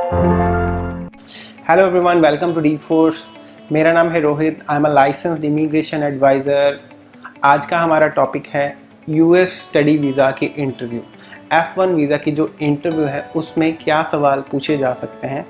Hello everyone, welcome to D force. मेरा नाम है Rohit. I am a licensed immigration advisor. आज का हमारा टॉपिक है यूएस स्टडी वीज़ा की इंटरव्यू। F1 वीज़ा की जो इंटरव्यू है उसमें क्या सवाल पूछे जा सकते हैं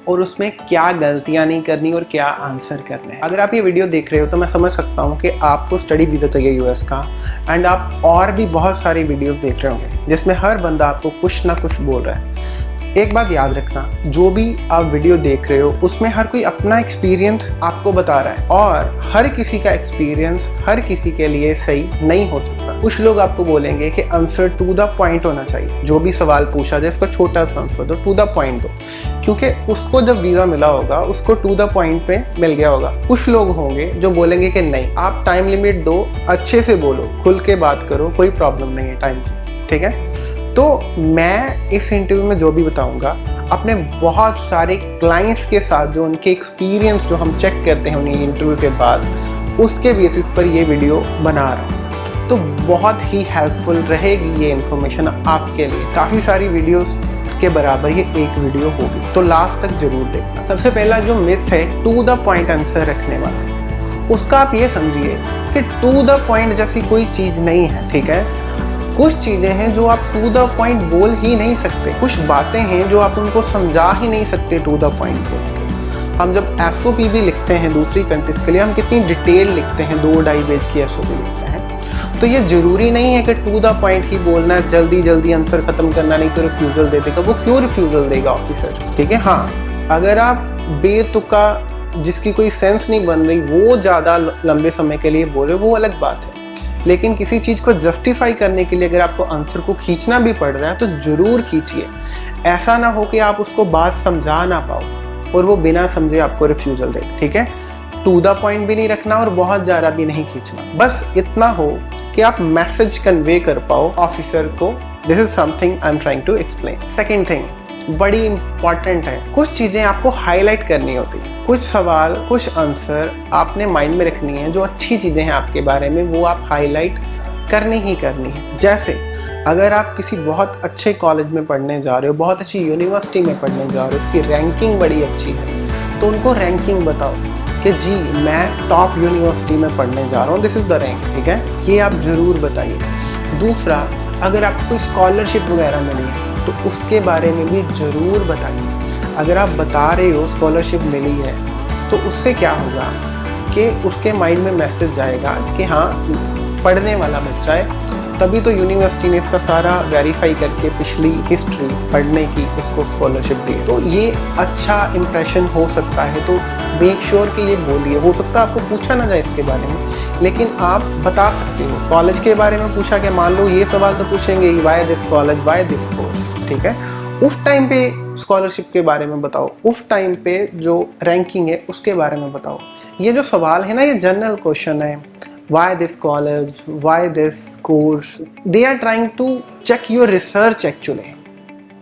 और उसमें क्या गलतियां नहीं करनी और क्या आंसर करने हैं। अगर आप ये वीडियो देख रहे हो तो मैं समझ सकता हूँ कि आपको स्टडी वीज़ा चाहिए यूएस का, एंड आप और भी बहुत सारी वीडियो देख रहे होंगे जिसमें हर बंदा आपको कुछ ना कुछ बोल रहा है। एक बात याद रखना, जो भी आप वीडियो देख रहे हो उसमें हर कोई अपना एक्सपीरियंस आपको बता रहा है और हर किसी का एक्सपीरियंस हर किसी के लिए सही नहीं हो सकता। कुछ लोग आपको बोलेंगे कि आंसर टू द पॉइंट होना चाहिए, जो भी सवाल पूछा जाए उसका छोटा सा आंसर दो, टू द पॉइंट दो, क्योंकि उसको जब वीज़ा मिला होगा उसको टू द पॉइंट पे मिल गया होगा। कुछ लोग होंगे जो बोलेंगे कि नहीं, आप टाइम लिमिट दो, अच्छे से बोलो, खुल के बात करो, कोई प्रॉब्लम नहीं है टाइम की, ठीक है। तो मैं इस इंटरव्यू में जो भी बताऊंगा अपने बहुत सारे क्लाइंट्स के साथ, जो उनके एक्सपीरियंस जो हम चेक करते हैं उन्हें इंटरव्यू के बाद, उसके बेसिस पर ये वीडियो बना रहा हूँ। तो बहुत ही हेल्पफुल रहेगी ये इन्फॉर्मेशन आपके लिए। काफ़ी सारी वीडियोस के बराबर ये एक वीडियो होगी, तो लास्ट तक जरूर देखना। सबसे पहला जो मिथ है टू द पॉइंट आंसर रखने वाला, उसका आप ये समझिए कि टू द पॉइंट जैसी कोई चीज़ नहीं है, ठीक है। कुछ चीज़ें हैं जो आप टू द पॉइंट बोल ही नहीं सकते, कुछ बातें हैं जो आप उनको समझा ही नहीं सकते टू द पॉइंट बोल के। हम जब SOP भी लिखते हैं दूसरी कंट्रीज के लिए, हम कितनी डिटेल लिखते हैं, 2-2.5 पेज की SOP लिखते हैं। तो ये ज़रूरी नहीं है कि टू द पॉइंट ही बोलना है, जल्दी जल्दी आंसर ख़त्म करना, नहीं तो रिफ्यूज़ल दे देगा। वो क्यों रिफ्यूज़ल देगा ऑफिसर, ठीक है। हाँ, अगर आप बेतुका जिसकी कोई सेंस नहीं बन रही वो ज़्यादा लंबे समय के लिए बोल रहे, वो अलग बात है। लेकिन किसी चीज़ को जस्टिफाई करने के लिए अगर आपको आंसर को खींचना भी पड़ रहा है तो ज़रूर खींचिए। ऐसा ना हो कि आप उसको बात समझा ना पाओ और वो बिना समझे आपको रिफ्यूज़ल दे, ठीक है। टू द पॉइंट भी नहीं रखना और बहुत ज़्यादा भी नहीं खींचना, बस इतना हो कि आप मैसेज कन्वे कर पाओ ऑफिसर को। This is something I am trying to explain. Second thing बड़ी इंपॉर्टेंट है, कुछ चीज़ें आपको हाईलाइट करनी होती है। कुछ सवाल, कुछ आंसर आपने माइंड में रखनी है, जो अच्छी चीज़ें हैं आपके बारे में वो आप हाईलाइट करनी ही करनी है। जैसे अगर आप किसी बहुत अच्छे कॉलेज में पढ़ने जा रहे हो, बहुत अच्छी यूनिवर्सिटी में पढ़ने जा रहे हो, उसकी रैंकिंग बड़ी अच्छी है, तो उनको रैंकिंग बताओ कि जी मैं टॉप यूनिवर्सिटी में पढ़ने जा रहा हूँ, दिस इज़ द रैंक, ठीक है। ये आप ज़रूर बताइए। दूसरा, अगर आपको कोई स्कॉलरशिप वगैरह मिली है तो उसके बारे में भी ज़रूर बताइए। अगर आप बता रहे हो स्कॉलरशिप मिली है तो उससे क्या होगा कि उसके माइंड में मैसेज जाएगा कि हाँ पढ़ने वाला बच्चा है, तभी तो यूनिवर्सिटी ने इसका सारा वेरीफाई करके पिछली हिस्ट्री पढ़ने की उसको स्कॉलरशिप दी। तो ये अच्छा इम्प्रेशन हो सकता है, तो मेक श्योर कि ये बोलिए। हो सकता है आपको पूछा ना जाए इसके बारे में, लेकिन आप बता सकते हो। कॉलेज के बारे में पूछा कि मान लो ये सवाल तो पूछेंगे Y this college, why this course, ठीक है। उस टाइम पे स्कॉलरशिप के बारे में बताओ, उस टाइम पे जो रैंकिंग है उसके बारे में बताओ। ये जो सवाल है ना, ये जनरल क्वेश्चन है, why this college, why this course, they are trying to check your research actually,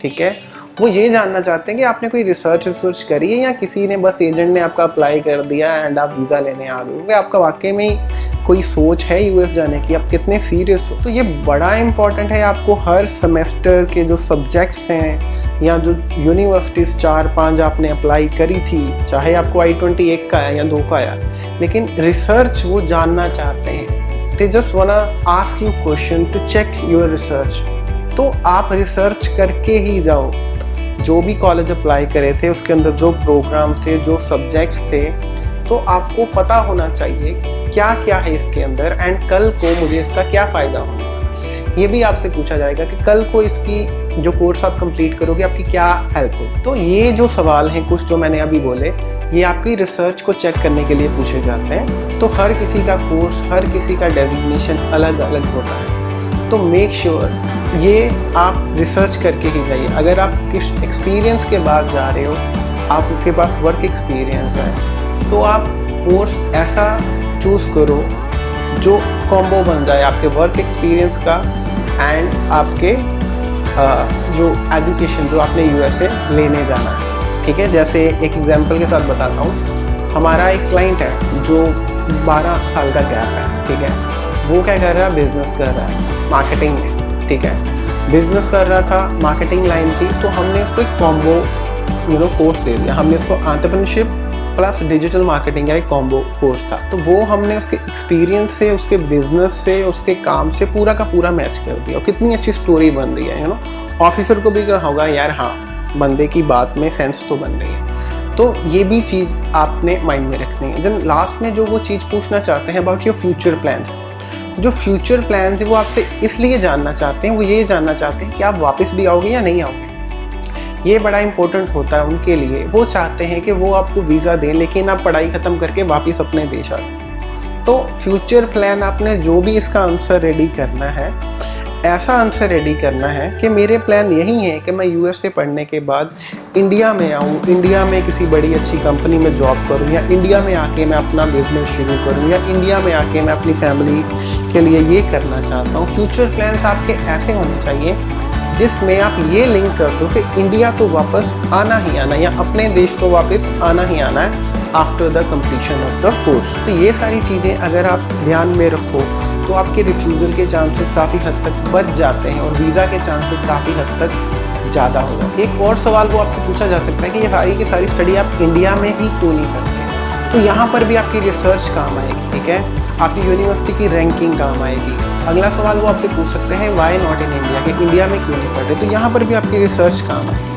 ठीक है। वो ये जानना चाहते हैं कि आपने कोई रिसर्च करी है या किसी ने बस एजेंट ने आपका अप्लाई कर दिया एंड आप वीज़ा लेने आ गए, आपका वाकई में कोई सोच है यूएस जाने की, आप कितने सीरियस हो। तो ये बड़ा इंपॉर्टेंट है। आपको हर सेमेस्टर के जो सब्जेक्ट्स हैं या जो यूनिवर्सिटीज़ 4-5 आपने अप्लाई करी थी, चाहे आपको I-20 का है या 2 का आया, लेकिन रिसर्च वो जानना चाहते हैं। They just wanna ask you question to check your research. तो आप रिसर्च करके ही जाओ। जो भी कॉलेज अप्लाई करे थे उसके अंदर जो प्रोग्राम थे, जो सब्जेक्ट्स थे, तो आपको पता होना चाहिए क्या क्या है इसके अंदर एंड कल को मुझे इसका क्या फ़ायदा होगा। ये भी आपसे पूछा जाएगा कि कल को इसकी जो कोर्स आप कंप्लीट करोगे आपकी क्या हेल्प हो। तो ये जो सवाल हैं कुछ जो मैंने अभी बोले, ये आपकी रिसर्च को चेक करने के लिए पूछे जाते हैं। तो हर किसी का कोर्स, हर किसी का डेजिग्नेशन अलग अलग होता है, तो मेक श्योर ये आप रिसर्च करके ही जाइए। अगर आप किस एक्सपीरियंस के बाद जा रहे हो, आपके पास वर्क एक्सपीरियंस है, तो आप कोर्स ऐसा चूज़ करो जो कॉम्बो बन जाए आपके वर्क एक्सपीरियंस का एंड आपके जो एजुकेशन जो आपने यूएस से लेने जाना है, ठीक है। जैसे एक एग्जांपल के साथ बताता हूँ, हमारा एक क्लाइंट है जो 12 साल का गैप है, ठीक है। वो क्या कर रहा है, बिजनेस कर रहा है, मार्केटिंग में, ठीक है। बिजनेस कर रहा था, मार्केटिंग लाइन थी, तो हमने उसको एक कॉम्बो कोर्स दे दिया हमने उसको, एंटरप्रेन्योरशिप प्लस डिजिटल मार्केटिंग का एक कॉम्बो कोर्स था। तो वो हमने उसके एक्सपीरियंस से, उसके बिजनेस से, उसके काम से पूरा का पूरा मैच कर दिया। और कितनी अच्छी स्टोरी बन रही है, ऑफिसर को भी होगा यार हाँ, बंदे की बात में सेंस तो बन रही है। तो ये भी चीज़ आपने माइंड में रखनी है। देन लास्ट में जो वो चीज़ पूछना चाहते हैं अबाउट योर फ्यूचर प्लान्स, जो फ्यूचर प्लान्स है वो आपसे इसलिए जानना चाहते हैं, वो ये जानना चाहते हैं कि आप वापस भी आओगे या नहीं आओगे। ये बड़ा इंपॉर्टेंट होता है उनके लिए। वो चाहते हैं कि वो आपको वीज़ा दें लेकिन आप पढ़ाई ख़त्म करके वापस अपने देश आ जाओ। तो फ्यूचर प्लान आपने जो भी इसका आंसर रेडी करना है, ऐसा आंसर रेडी करना है कि मेरे प्लान यही है कि मैं यूएस से पढ़ने के बाद इंडिया में आऊँ, इंडिया में किसी बड़ी अच्छी कंपनी में जॉब करूँ, या इंडिया में आके मैं अपना बिजनेस शुरू करूँ, या इंडिया में आके मैं अपनी फैमिली के लिए ये करना चाहता हूँ। फ्यूचर प्लान्स आपके ऐसे होने चाहिए जिसमें आप ये लिंक कर दो कि इंडिया तो वापस आना ही आना, या अपने देश तो वापस आना ही आना है after the completion of the course. तो ये सारी चीज़ें अगर आप ध्यान में रखो तो आपके रिफ्यूज़ल के चांसेस काफ़ी हद तक बच जाते हैं और वीज़ा के चांसेस काफ़ी हद तक ज़्यादा हो जाते हैं। एक और सवाल वो आपसे पूछा जा सकता है कि ये सारी की सारी स्टडी आप इंडिया में ही क्यों नहीं करते। तो यहाँ पर भी आपकी रिसर्च काम आएगी, ठीक है, आपकी यूनिवर्सिटी की रैंकिंग काम आएगी। अगला सवाल वो आपसे पूछ सकते हैं वाई नॉट इन इंडिया, कि इंडिया में क्यों नहीं पढ़ रहे। तो यहाँ पर भी आपकी रिसर्च काम आएगी।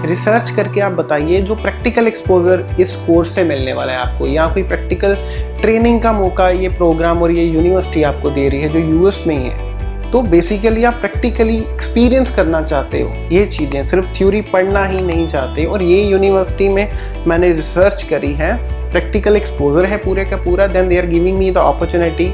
रिसर्च करके आप बताइए जो प्रैक्टिकल एक्सपोजर इस कोर्स से मिलने वाला है आपको, या कोई प्रैक्टिकल ट्रेनिंग का मौका ये प्रोग्राम और ये यूनिवर्सिटी आपको दे रही है जो यूएस में ही है। तो बेसिकली आप प्रैक्टिकली एक्सपीरियंस करना चाहते हो ये चीज़ें, सिर्फ थ्योरी पढ़ना ही नहीं चाहते। और ये यूनिवर्सिटी में मैंने रिसर्च करी है, प्रैक्टिकल एक्सपोजर है पूरे का पूरा। Then they are giving me the opportunity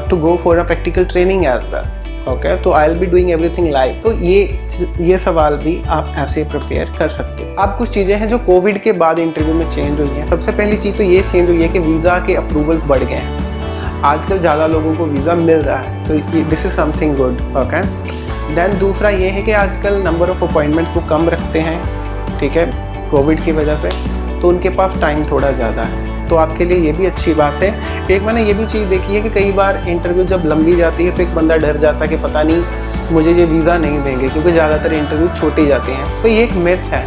to go for a practical training as well. Okay, तो I will be doing everything live. तो ये सवाल भी आप ऐसे प्रिपेयर कर सकते हो। अब कुछ चीज़ें हैं जो कोविड के बाद इंटरव्यू में चेंज हुई हैं। सबसे पहली चीज़ तो ये चेंज हुई है कि वीज़ा के अप्रूवल्स बढ़ गए हैं। आजकल ज़्यादा लोगों को वीज़ा मिल रहा है, तो this is something good. Okay, then दूसरा ये है कि आजकल नंबर ऑफ़ अपॉइंटमेंट्स वो कम रखते हैं, ठीक है, कोविड की वजह से, तो उनके पास टाइम थोड़ा ज़्यादा है। तो आपके लिए ये भी अच्छी बात है। एक मैंने ये भी चीज़ देखी है कि कई बार इंटरव्यू जब लंबी जाती है तो एक बंदा डर जाता है कि पता नहीं मुझे ये वीज़ा नहीं देंगे, क्योंकि ज़्यादातर इंटरव्यू छोटी जाती हैं। तो ये एक मिथ है।